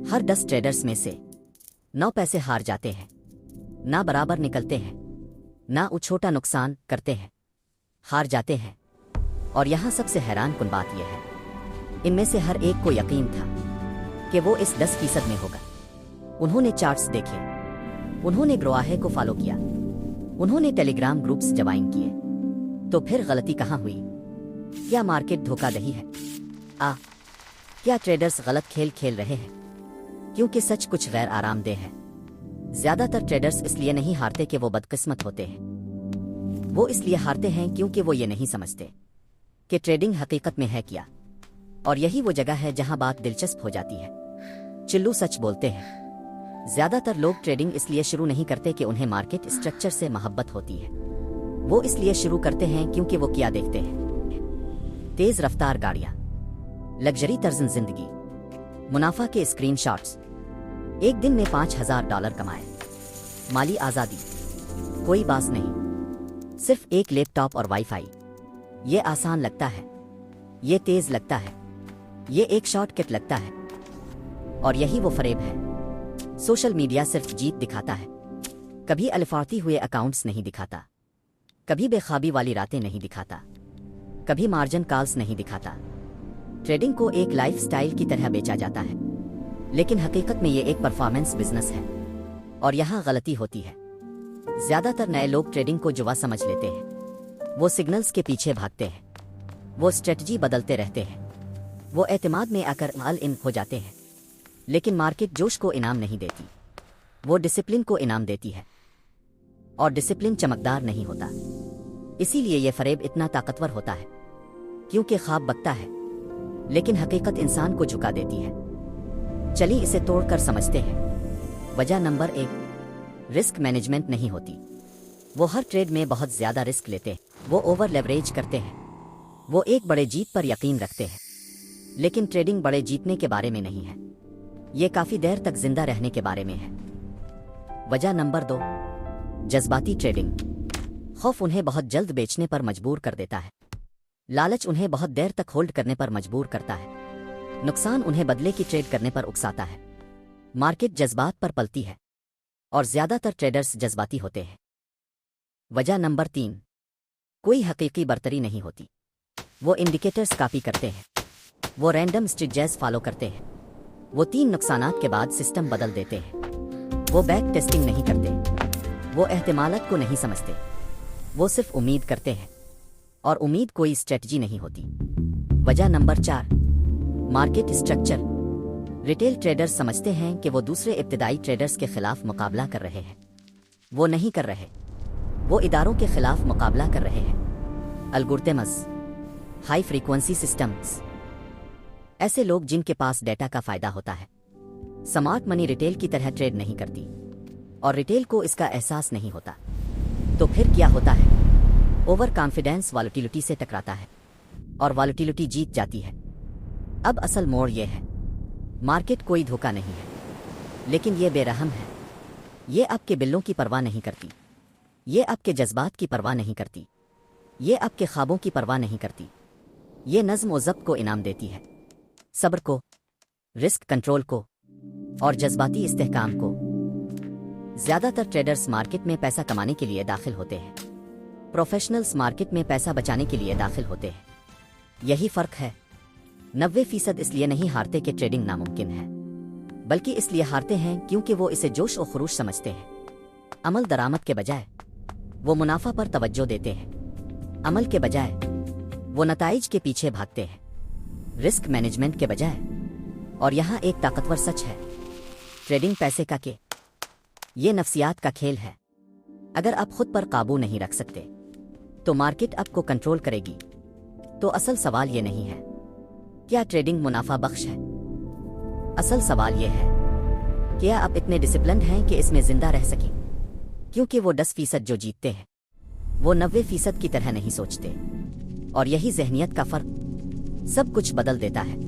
हर 10 traders में से 9 पैसे हार जाते हैं, ना बराबर निकलते हैं, ना वो छोटा नुकसान करते हैं, हार जाते हैं। और यहाँ सबसे हैरान कुन बात यह है, इनमें से हर एक को यकीन था कि वो इस 10% में होगा। उन्होंने चार्ट्स देखे, उन्होंने ग्रोआहे को फॉलो किया, उन्होंने टेलीग्राम ग्रुप्स ज्वाइन किए। तो फिर गलती कहाँ हुई? क्या मार्केट धोखाधड़ी है? क्या ट्रेडर्स गलत खेल खेल रहे हैं? क्योंकि सच कुछ गैर आरामदेह है। ज्यादातर ट्रेडर्स इसलिए नहीं हारते कि वो बदकिस्मत होते हैं, वो इसलिए हारते हैं क्योंकि वो ये नहीं समझते कि ट्रेडिंग हकीकत में है क्या। और यही वो जगह है जहां बात दिलचस्प हो जाती है। चिल्लू सच बोलते हैं, ज्यादातर लोग ट्रेडिंग इसलिए शुरू नहीं करते कि उन्हें मार्केट स्ट्रक्चर से मोहब्बत होती है। वो इसलिए शुरू करते हैं क्योंकि वो क्या देखते हैं? तेज रफ्तार गाड़ियां, लग्जरी तर्ज़ जिंदगी, मुनाफा के स्क्रीनशॉट्स, एक दिन में $5000 कमाए, माली आज़ादी, कोई बात नहीं, सिर्फ एक लैपटॉप और वाईफाई। ये आसान लगता है, ये तेज लगता है, ये एक शॉर्टकट लगता है। और यही वो फरेब है। सोशल मीडिया सिर्फ जीत दिखाता है, कभी अल्फाती हुए अकाउंट्स नहीं दिखाता, कभी बेखाबी वाली रातें नहीं दिखाता, कभी मार्जिन कॉल्स नहीं दिखाता। ट्रेडिंग को एक लाइफ स्टाइल की तरह बेचा जाता है, लेकिन हकीकत में ये एक परफॉर्मेंस बिजनेस है। और यहाँ गलती होती है। ज्यादातर नए लोग ट्रेडिंग को जुआ समझ लेते हैं। वो सिग्नल्स के पीछे भागते हैं, वो स्ट्रेटजी बदलते रहते हैं, वो एतमाद में आकर ऑल इन हो जाते हैं। लेकिन मार्केट जोश को इनाम नहीं देती, वो डिसिप्लिन को इनाम देती है। और डिसिप्लिन चमकदार नहीं होता, इसीलिए यह फरेब इतना ताकतवर होता है। क्योंकि ख्वाब बकता है, लेकिन हकीकत इंसान को झुका देती है। चलिए इसे तोड़कर समझते हैं। वजह नंबर 1, रिस्क मैनेजमेंट नहीं होती। वो हर ट्रेड में बहुत ज्यादा रिस्क लेते हैं, वो ओवर लेवरेज करते हैं, वो एक बड़े जीत पर यकीन रखते हैं। लेकिन ट्रेडिंग बड़े जीतने के बारे में नहीं है, ये काफी देर तक जिंदा रहने के बारे में है। वजह नंबर 2, जज्बाती ट्रेडिंग। खौफ उन्हें बहुत जल्द बेचने पर मजबूर कर देता है, लालच उन्हें बहुत देर तक होल्ड करने पर मजबूर करता है, नुकसान उन्हें बदले की ट्रेड करने पर उकसाता है। मार्केट जज्बात पर पलती है, और ज्यादातर ट्रेडर्स जज्बाती होते हैं। वजह नंबर 3, कोई हकीकी बर्तरी नहीं होती। वो इंडिकेटर्स कॉपी करते हैं, वो रैंडम स्ट्रेटजीज फॉलो करते हैं, वो 3 नुकसानात के बाद सिस्टम बदल देते हैं। वो बैक टेस्टिंग नहीं करते, वो एहतिमालत को नहीं समझते, वो सिर्फ उम्मीद करते हैं। और उम्मीद कोई स्ट्रेटजी नहीं होती। वजह number 4, market structure. Retail traders समझते हैं कि वो दूसरे इब्तिदाई ट्रेडर्स के खिलाफ मुकाबला कर रहे हैं। वो नहीं कर रहे, वो इदारों के खिलाफ मुकाबला कर रहे हैं। एल्गोरिथम्स, हाई फ्रीक्वेंसी सिस्टम्स, ऐसे लोग जिनके पास डेटा का फायदा होता है। स्मार्ट मनी रिटेल की तरह ट्रेड नहीं करती, और रिटेल को इसका एहसास नहीं होता। तो फिर क्या होता है? ओवर कॉन्फिडेंस वॉलेटिलिटी से टकराता है, और वॉलेटिलिटी जीत जाती है। अब असल मोड़ ये है, मार्केट कोई धोखा नहीं है, लेकिन ये बेरहम है। ये आपके बिल्लों की परवाह नहीं करती, ये आपके जज्बात की परवाह नहीं करती, ये आपके ख्वाबों की परवाह नहीं करती। ये नज़्म व ज़ब्त को इनाम देती है, सब्र को, रिस्क कंट्रोल को, और जज्बाती इस्तेहकाम को। ज्यादातर ट्रेडर्स मार्केट में पैसा कमाने के लिए दाखिल होते हैं, प्रोफेशनल्स मार्केट में पैसा बचाने के लिए दाखिल होते हैं। यही फर्क है। 90% इसलिए नहीं हारते कि ट्रेडिंग नामुमकिन है, बल्कि इसलिए हारते हैं क्योंकि वो इसे जोश और खरूश समझते हैं। अमल दरामद के बजाय वो मुनाफा पर तवज्जो देते हैं, अमल के बजाय वो नताइज के पीछे भागते हैं, रिस्क मैनेजमेंट के बजाय। और यहाँ एक ताकतवर सच है, ट्रेडिंग पैसे का के ये नफ्सियात का खेल है। अगर आप खुद पर काबू नहीं रख सकते तो मार्केट आपको कंट्रोल करेगी। तो असल सवाल ये नहीं है क्या ट्रेडिंग मुनाफा बख्श है, असल सवाल ये है क्या आप इतने डिसिप्लिन्ड हैं कि इसमें जिंदा रह सकें। क्योंकि वो 10% जो जीतते हैं वो 90% की तरह नहीं सोचते, और यही ज़हनियत का फर्क सब कुछ बदल देता है।